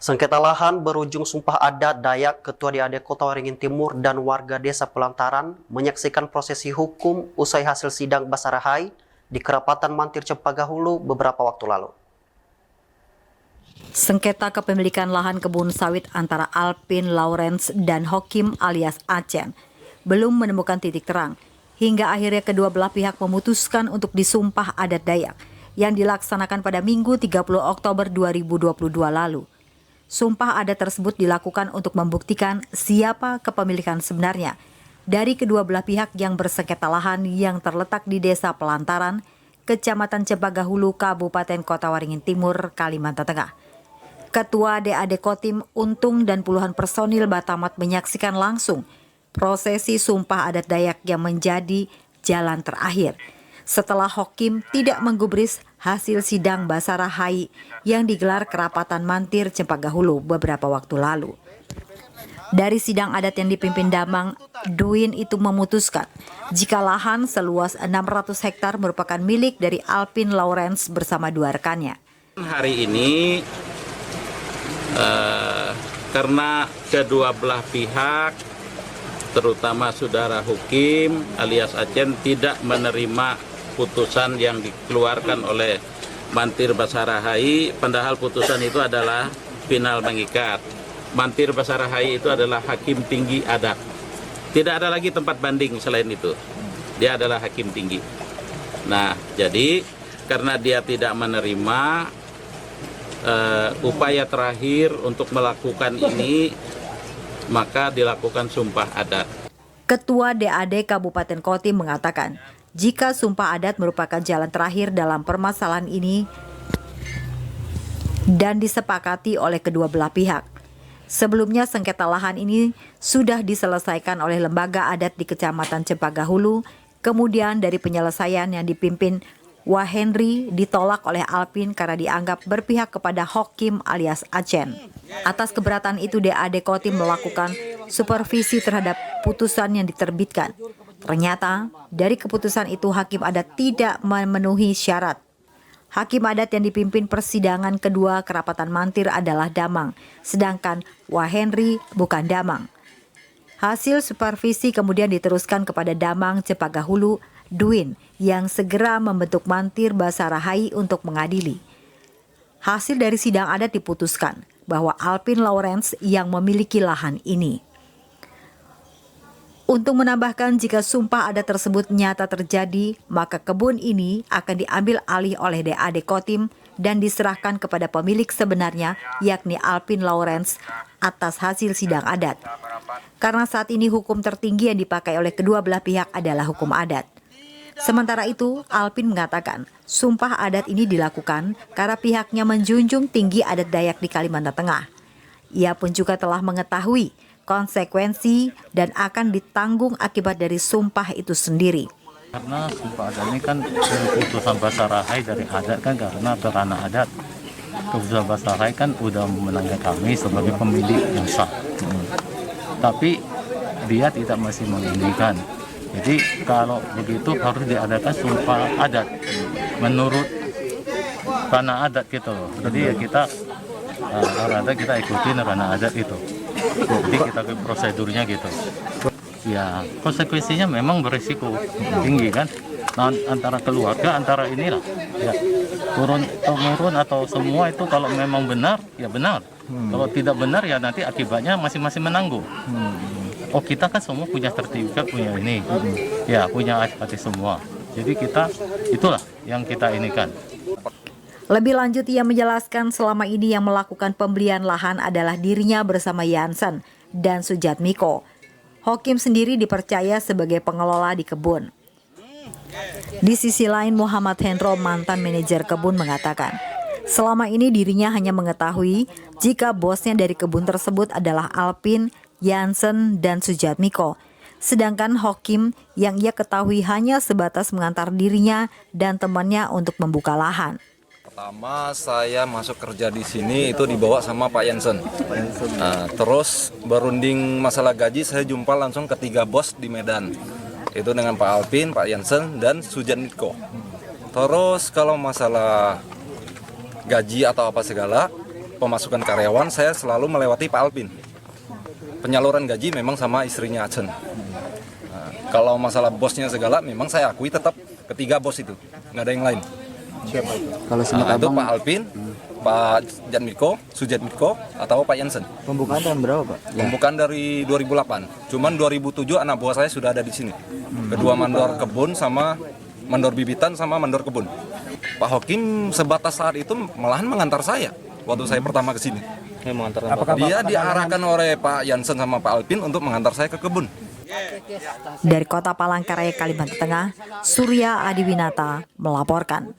Sengketa lahan berujung sumpah adat Dayak Ketua DAD Kota Waringin Timur dan warga Desa Pelantaran menyaksikan prosesi hukum usai hasil sidang Basarahai di Kerapatan Mantir Cempaka Hulu beberapa waktu lalu. Sengketa kepemilikan lahan kebun sawit antara Alpin Lawrence dan Hokim alias Acen belum menemukan titik terang hingga akhirnya kedua belah pihak memutuskan untuk disumpah adat Dayak yang dilaksanakan pada Minggu 30 Oktober 2022 lalu. Sumpah adat tersebut dilakukan untuk membuktikan siapa kepemilikan sebenarnya dari kedua belah pihak yang bersengketa lahan yang terletak di Desa Pelantaran, Kecamatan Cempaka Hulu, Kabupaten Kota Waringin Timur, Kalimantan Tengah. Ketua DAD Kotim Untung dan puluhan personil Batamat menyaksikan langsung prosesi sumpah adat Dayak yang menjadi jalan terakhir setelah Hokim tidak menggubris hasil sidang Basarahai yang digelar Kerapatan Mantir Cempaka Hulu beberapa waktu lalu. Dari sidang adat yang dipimpin Damang, Duin itu memutuskan jika lahan seluas 600 hektar merupakan milik dari Alpin Lawrence bersama dua rekannya. Hari ini karena kedua belah pihak, terutama saudara Hokim alias Acen, tidak menerima putusan yang dikeluarkan oleh Mantir Basarahai, padahal putusan itu adalah final mengikat. Mantir Basarahai itu adalah hakim tinggi adat. Tidak ada lagi tempat banding selain itu. Dia adalah hakim tinggi. Nah, jadi karena dia tidak menerima, upaya terakhir untuk melakukan ini, maka dilakukan sumpah adat. Ketua DAD Kabupaten Kotim mengatakan, jika sumpah adat merupakan jalan terakhir dalam permasalahan ini dan disepakati oleh kedua belah pihak. Sebelumnya sengketa lahan ini sudah diselesaikan oleh lembaga adat di Kecamatan Cempaka Hulu, kemudian dari penyelesaian yang dipimpin Wahenry ditolak oleh Alpin karena dianggap berpihak kepada Hokim alias Acen. Atas keberatan itu DAD Kotim melakukan supervisi terhadap putusan yang diterbitkan. Ternyata dari keputusan itu hakim adat tidak memenuhi syarat. Hakim adat yang dipimpin persidangan kedua Kerapatan Mantir adalah Damang, sedangkan Wahenry bukan Damang. Hasil supervisi kemudian diteruskan kepada Damang Cempaka Hulu, Duin, yang segera membentuk Mantir Basarahai untuk mengadili. Hasil dari sidang adat diputuskan bahwa Alpin Lawrence yang memiliki lahan ini. Untuk menambahkan, jika sumpah adat tersebut nyata terjadi, maka kebun ini akan diambil alih oleh DAD Kotim dan diserahkan kepada pemilik sebenarnya, yakni Alpin Lawrence, atas hasil sidang adat. Karena saat ini hukum tertinggi yang dipakai oleh kedua belah pihak adalah hukum adat. Sementara itu, Alpin mengatakan sumpah adat ini dilakukan karena pihaknya menjunjung tinggi adat Dayak di Kalimantan Tengah. Ia pun juga telah mengetahui konsekuensi dan akan ditanggung akibat dari sumpah itu sendiri. Karena sumpah adat ini kan keputusan Basarahai dari adat kan, karena ranah adat. Keputusan Basarahai kan udah memenangkan kami sebagai pemilik yang sah. Tapi dia tidak masih menginginkan. Jadi kalau begitu harus diadakan sumpah adat menurut ranah adat gitu loh. Jadi ya kita kita ikutin ranah adat itu. Jadi kita ke prosedurnya gitu. Ya konsekuensinya memang berisiko tinggi kan. Nah, antara keluarga, antara inilah. Ya, turun atau semua itu kalau memang benar ya benar. Kalau tidak benar ya nanti akibatnya masing-masing menanggung. Oh kita kan semua punya sertifikat, punya ini. Ya punya hati semua. Jadi kita itulah yang kita inikan. Lebih lanjut, ia menjelaskan selama ini yang melakukan pembelian lahan adalah dirinya bersama Yansen dan Sujatmiko. Hokim sendiri dipercaya sebagai pengelola di kebun. Di sisi lain, Muhammad Hendro, mantan manajer kebun, mengatakan selama ini dirinya hanya mengetahui jika bosnya dari kebun tersebut adalah Alpin, Yansen, dan Sujatmiko. Sedangkan Hokim yang ia ketahui hanya sebatas mengantar dirinya dan temannya untuk membuka lahan. Pertama saya masuk kerja di sini itu dibawa sama Pak Yansen. Terus berunding masalah gaji saya jumpa langsung ketiga bos di Medan. Itu dengan Pak Alpin, Pak Yansen, dan Sujatmiko. Terus kalau masalah gaji atau apa segala, pemasukan karyawan, saya selalu melewati Pak Alpin. Penyaluran gaji memang sama istrinya Acen. Nah, kalau masalah bosnya segala, memang saya akui tetap ketiga bos itu, nggak ada yang lain. Kalau semut Nah, itu abang Pak Alpin, Pak Jatmiko, Sujatmiko, atau Pak Jansen. pembukaan tahun berapa Pak? Pembukaan dari 2008. Cuman 2007 anak buah saya sudah ada di sini. Kedua mandor kebun sama mandor bibitan sama mandor kebun. Pak Hokim sebatas saat itu malahan mengantar saya waktu saya pertama ke sini. Dia diarahkan oleh Pak Jansen sama Pak Alpin untuk mengantar saya ke kebun. Dari Kota Palangkaraya, Kalimantan Tengah, Surya Adiwinata melaporkan.